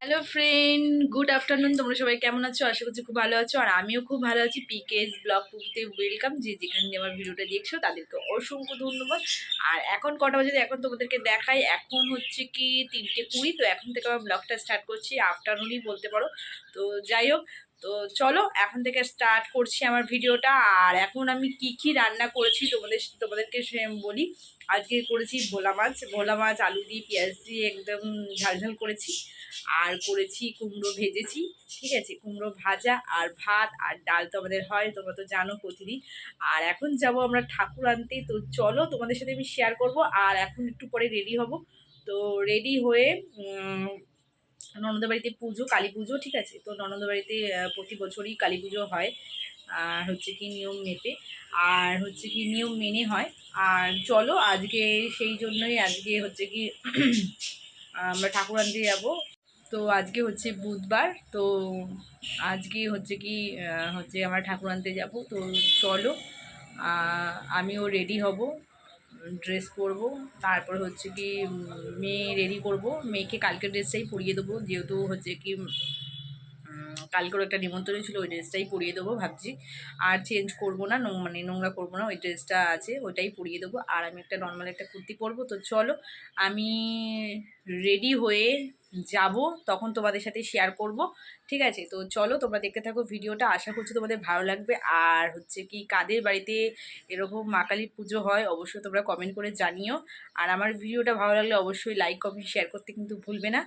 Hello friend, good afternoon. তোমরা সবাই কেমন আছো? আশা করছি খুব ভালো আছো, আর আমিও খুব ভালো আছি। পিকেএস ব্লগ টুতে ওয়েলকাম। যে যেখান দিয়ে আমার ভিডিওটা দেখছো তাদেরকে অসংখ্য ধন্যবাদ। আর এখন কটা বাজে এখন তোমাদেরকে দেখাই। এখন হচ্ছে কি 3:20। তো এখন থেকে আমার ব্লগটা স্টার্ট করছি, আফটারনুনই বলতে পারো। তো যাই হোক, তো চলো এখন থেকে স্টার্ট করছি আমার ভিডিওটা। আর এখন আমি কি কি রান্না করেছি তোমাদেরকে বলি। আজকে করেছি ভোলা মাছ আলু দিয়ে পেঁয়াজ দিয়ে একদম ঝালঝাল করেছি। আর করেছি কুমড়ো ভেজেছি, ঠিক আছে, কুমড়ো ভাজা আর ভাত আর ডাল তো আমাদের হয়, তোমরা তো জানো প্রতিদিন। আর এখন যাব আমরা ঠাকুর আনতে। তো চলো তোমাদের সাথে আমি শেয়ার করব। আর এখন একটু পরে রেডি হব। তো রেডি হয়ে ননদের বাড়িতে পুজো, কালী পুজো, ঠিক আছে। তো ননদের বাড়িতে প্রতি বছরই কালী পুজো হয়, আর হচ্ছে কি নিয়ম মেপে, আর হচ্ছে কি নিয়ম মেনে হয়। আর চলো আজকে সেই জন্যই আজকে হচ্ছে কি আমরা ঠাকুর আনতে যাবো। তো আজকে হচ্ছে বুধবার। তো আজকে হচ্ছে কি হচ্ছে আমরা ঠাকুর আনতে যাবো। তো চলো আমিও রেডি হব, ড্রেস পরবো। তারপর হচ্ছে কি মেয়ে রেডি করব, মেয়েকে কালকের ড্রেসটাই পরিয়ে দেবো, যেহেতু হচ্ছে কি কালকেও একটা নিমন্ত্রণ ছিল, ওই ড্রেসটাই পরিয়ে দেবো ভাবছি। আর চেঞ্জ করবো না, মানে নোংরা করবো না, ওই ড্রেসটা আছে ওইটাই পরিয়ে দেবো। আর আমি একটা নর্মাল একটা কুর্তি পরবো। তো চলো আমি রেডি হয়ে যাব, তখন তোমাদের সাথে শেয়ার করব, ঠিক আছে। তো চলো তোমরা দেখতে থাকো ভিডিওটা, আশা করছি তোমাদের ভালো লাগবে। আর হচ্ছে কি কাদের বাড়িতে এরকম মা কালীর পুজো হয় অবশ্যই তোমরা কমেন্ট করে জানিও। আর আমার ভিডিওটা ভালো লাগলে অবশ্যই লাইক কমেন্ট শেয়ার করতে কিন্তু ভুলবে না।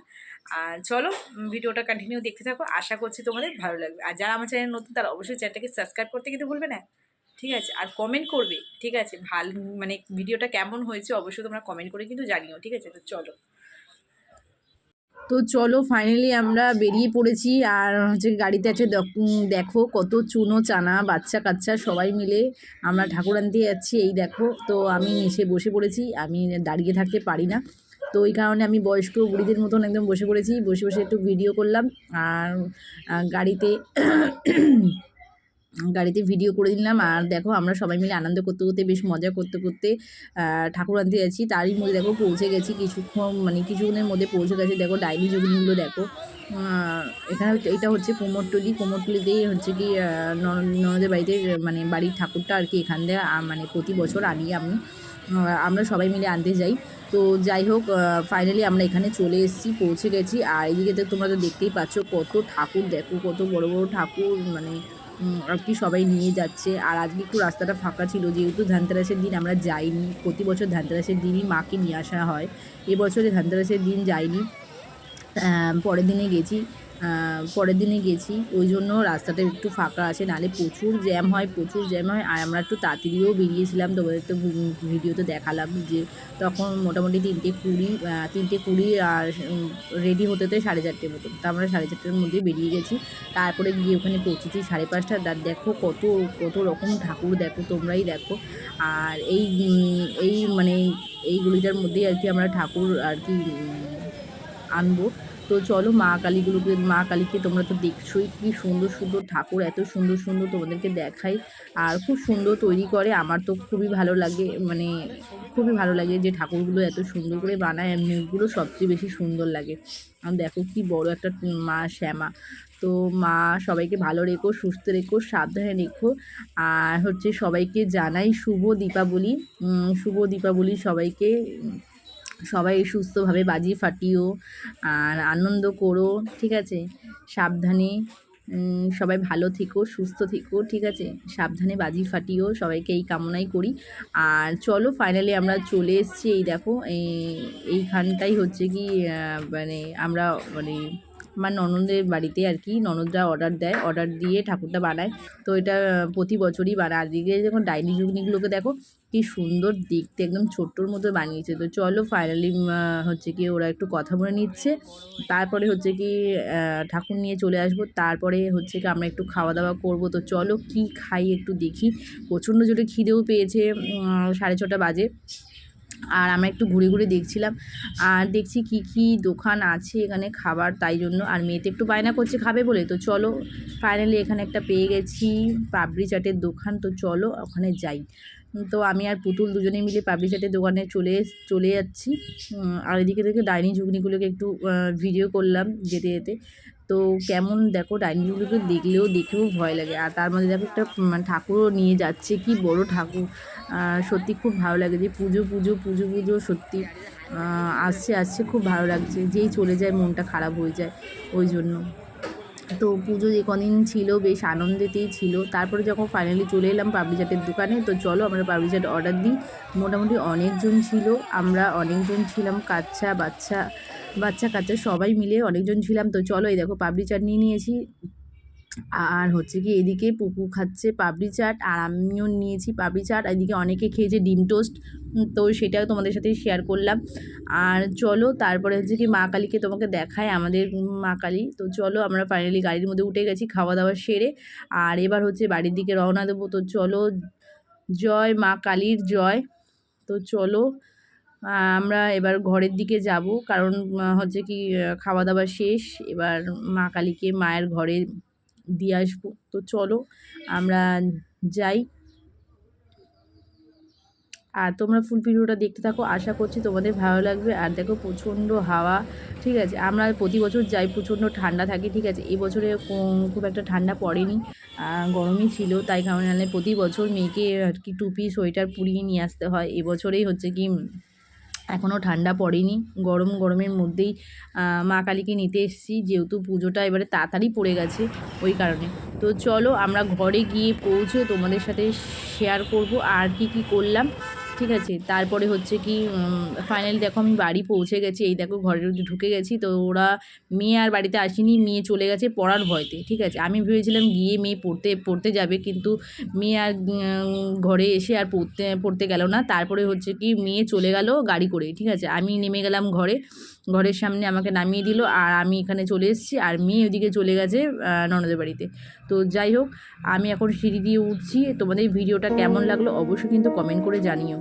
আর চলো ভিডিওটা কন্টিনিউ দেখতে থাকো, আশা করছি তোমাদের ভালো লাগবে। আর যারা আমার চ্যানেল নতুন তারা অবশ্যই চ্যানেলটাকে সাবস্ক্রাইব করতে কিন্তু ভুলবে না, ঠিক আছে। আর কমেন্ট করবে, ঠিক আছে, ভালো মানে ভিডিওটা কেমন হয়েছে অবশ্যই তোমরা কমেন্ট করে কিন্তু জানিও, ঠিক আছে। তো চলো, তো চলো ফাইনালি আমরা বেরিয়ে পড়েছি। আর হচ্ছে গাড়িতে আছে দেখো কত চুনো চানা বাচ্চা কাচ্চা সবাই মিলে আমরা ঠাকুর আনতে যাচ্ছি। এই দেখো, তো আমি নিচে বসে পড়েছি, আমি দাঁড়িয়ে থাকতে পারি না। তো ওই কারণে আমি বয়স্ক বুড়িদের মতন একদম বসে পড়েছি, বসে বসে একটু ভিডিও করলাম। আর গাড়িতে গাড়িতে ভিডিও করে দিলাম। আর দেখো আমরা সবাই মিলে আনন্দ করতে করতে বেশ মজা করতে করতে ঠাকুর আনতে যাচ্ছি। তারই মধ্যে দেখো পৌঁছে গেছি, কিছুক্ষণ মানে কিছুক্ষণের মধ্যে পৌঁছে গেছি। দেখো ডাইনি যোগিনীগুলো দেখো। এখানে এটা হচ্ছে কুমোরটুলিতেই হচ্ছে কি ননদের বাড়িতে, মানে বাড়ির ঠাকুরটা আর কি এখান থেকে মানে প্রতি বছর আনি আমি। আমরা সবাই মিলে আনতে যাই। তো যাই হোক, ফাইনালি আমরা এখানে চলে এসেছি, পৌঁছে গেছি। আর এদিকে তো তোমরা তো দেখতেই পাচ্ছ কত ঠাকুর, দেখো কত বড় বড় ঠাকুর, মানে আর কি সবাই নিয়ে যাচ্ছে। আর আজকে একটু রাস্তাটা ফাঁকা ছিল, যেহেতু ধানতেরাসের দিন আমরা যাইনি। প্রতি বছর ধানতেরাসের দিনই মাকে নিয়ে আসা হয়, এবছরে ধানতেরাসের দিন যাইনি, পরের দিনে গেছি, ওই জন্য রাস্তাটা একটু ফাঁকা আছে, নাহলে প্রচুর জ্যাম হয়, প্রচুর জ্যাম হয়। আর আমরা একটু তাড়াতাড়িও বেরিয়েছিলাম, তোমাদের তো ভিডিওতে দেখালাম যে তখন মোটামুটি 3:20 আর রেডি হতে তো 4:30 মতো। তা আমরা 4:30টার মধ্যে বেরিয়ে গেছি। তারপরে গিয়ে ওখানে পৌঁছেছি 5:30। আর দেখো কত কত রকম ঠাকুর, দেখো তোমরাই দেখো। আর এই মানে এই গলিটার মধ্যেই আর কি আমরা ঠাকুর আর কি আনবো। তো চলো মা কালীকে তোমরা তো দেখছোই, কি সুন্দর সুন্দর ঠাকুর, এত সুন্দর সুন্দর তোমাদেরকে দেখাই। আর খুব সুন্দর তৈরি করে, আমার তো খুবই ভালো লাগে, মানে খুবই ভালো লাগে যে ঠাকুরগুলো এত সুন্দর করে বানায়। আর মুখগুলো সবচেয়ে বেশি সুন্দর লাগে। আর দেখো কি বড় একটা মা শ্যামা। তো মা সবাইকে ভালো রেখো, সুস্থ রেখো, সাবধানে রেখো। আর হচ্ছে সবাইকে জানাই শুভ দীপাবলি। শুভ দীপাবলি সবাইকে। সবাই সুস্থভাবে বাজি ফাটিও আর আনন্দ করো, ঠিক আছে। সাবধানে সবাই ভালো থেকো, সুস্থ থেকো, ঠিক আছে। সাবধানে বাজি ফাটিও, সবাইকে এই কামনাই করি। আর চলো ফাইনালি আমরা চলে এসেছি। এই দেখো এইখানটাই হচ্ছে কি মানে আমরা মানে আমার ননদের বাড়িতে আর কি, ননদরা অর্ডার দিয়ে ঠাকুরটা বানায়। তো এটা প্রতি বছরই বানায়। আর দিকে যখন ডাইনি যুগনিগুলোকে দেখো কি সুন্দর দেখতে, একদম ছোট্টোর মতো বানিয়েছে। তো চলো ফাইনালি হচ্ছে কি ওরা একটু কথা বলে নিচ্ছে, তারপরে হচ্ছে কি ঠাকুর নিয়ে চলে আসবো। তারপরে হচ্ছে কি আমরা একটু খাওয়া দাওয়া করবো। তো চলো কি খাই একটু দেখি, প্রচণ্ড জোরে খিদেও পেয়েছে, 6:30 বাজে। আর আমরা একটু ঘুরে ঘুরে দেখছিলাম, আর দেখছি কি কি দোকান আছে এখানে খাবার, তাই জন্য। আর মেয়েতে একটু বায়না করছে খাবে বলে। তো চলো ফাইনালি এখানে একটা পেয়ে গেছি পাপড়ি চাটের দোকান। তো চলো ওখানে যাই। তো আমি আর পুতুল দুজনে মিলে পাপড়ি চাটের দোকানে চলে যাচ্ছি। আর এদিকে থেকে ডাইনি ঝুগনিগুলোকে একটু ভিডিও করলাম যেতে যেতে। তো কেমন দেখো ডাইনি ঝুগনিগুলো দেখেও ভয় লাগে। আর তার মধ্যে দেখো একটা ঠাকুরও নিয়ে যাচ্ছে, কি বড় ঠাকুর। সত্যি খুব ভালো লাগে যে পুজো পুজো পুজো পুজো সত্যি আসছে খুব ভালো লাগছে। যেই চলে যায় মনটা খারাপ হয়ে যায় ওই জন্য। তো পুজো যে কদিন ছিল বেশ আনন্দেতেই ছিল। তারপরে যখন ফাইনালি চলে এলাম পাপড়ি চাটের দোকানে, তো চলো আমরা পাপড়ি চাট অর্ডার দিই। মোটামুটি অনেকজন ছিল, আমরা অনেকজন ছিলাম, বাচ্চা কাচ্চা সবাই মিলে অনেকজন ছিলাম। তো চলো এই দেখো পাপড়ি চাট নিয়ে নিয়েছি। আর হচ্ছে কি এদিকে পুপু খাচ্ছে পাপড়ি চাট আর আমিও নিয়েছি পাপড়ি চাট। এদিকে অনেকে খেয়েছে ডিম টোস্ট, তো সেটাও তোমাদের সাথে শেয়ার করলাম। আর চলো তারপরে হচ্ছে কি মা কালীকে তোমাকে দেখায়, আমাদের মা কালী। তো চলো আমরা ফাইনালি গাড়ির মধ্যে উঠে গেছি খাওয়া দাওয়া সেরে। আর এবার হচ্ছে বাড়ির দিকে রওনা দেবো। তো চলো, জয় মা কালীর জয়। তো চলো আমরা এবার ঘরের দিকে যাব, কারণ হচ্ছে কি খাওয়া দাওয়া শেষ। এবার মা কালীকে মায়ের ঘরে দিয়ে আসবো। তো চলো আমরা যাই। আর তোমরা ফুল ভিডিওটা দেখতে থাকো, আশা করছি তোমাদের ভালো লাগবে। আর দেখো প্রচণ্ড হাওয়া, ঠিক আছে। আমরা প্রতি বছর যাই, প্রচণ্ড ঠান্ডা থাকে, ঠিক আছে। এবছরে খুব একটা ঠান্ডা পড়েনি, গরমই ছিল। তাই কারণে প্রতি বছর মেয়েকে আর কি টুপি সোয়েটার পুড়িয়ে নিয়ে আসতে হয়। এবছরেই হচ্ছে কি এখনও ঠান্ডা পড়েনি, গরমের মধ্যেই মা কালীকে নিতে এসেছি, যেহেতু পুজোটা এবারে তাড়াতাড়ি পড়ে গেছে ওই কারণে। তো চলো আমরা ঘরে গিয়ে পৌঁছে তোমাদের সাথে শেয়ার করব আর কি করলাম, ঠিক আছে। তারপরে হচ্ছে কি ফাইনালি দেখো আমি বাড়ি পৌঁছে গেছি। এই দেখো ঘরের মধ্যে ঢুকে গেছি। তো ওরা মেয়ে আর বাড়িতে আসেনি, মেয়ে চলে গেছে পড়ার ভয়তে, ঠিক আছে। আমি ভেবেছিলাম গিয়ে মেয়ে পড়তে যাবে, কিন্তু মেয়ে আর ঘরে এসে আর পড়তে গেল না। তারপরে হচ্ছে কি মেয়ে চলে গেল গাড়ি করে, ঠিক আছে। আমি নেমে গেলাম ঘরের সামনে আমাকে নামিয়ে দিল, আর আমি এখানে চলে এসেছি। আর মেয়ে ওদিকে চলে গেছে ননদের বাড়িতে। তো যাই হোক, আমি এখন সিঁড়ি দিয়ে উঠছি। তোমাদের ভিডিওটা কেমন লাগলো অবশ্যই কিন্তু কমেন্ট করে জানিও।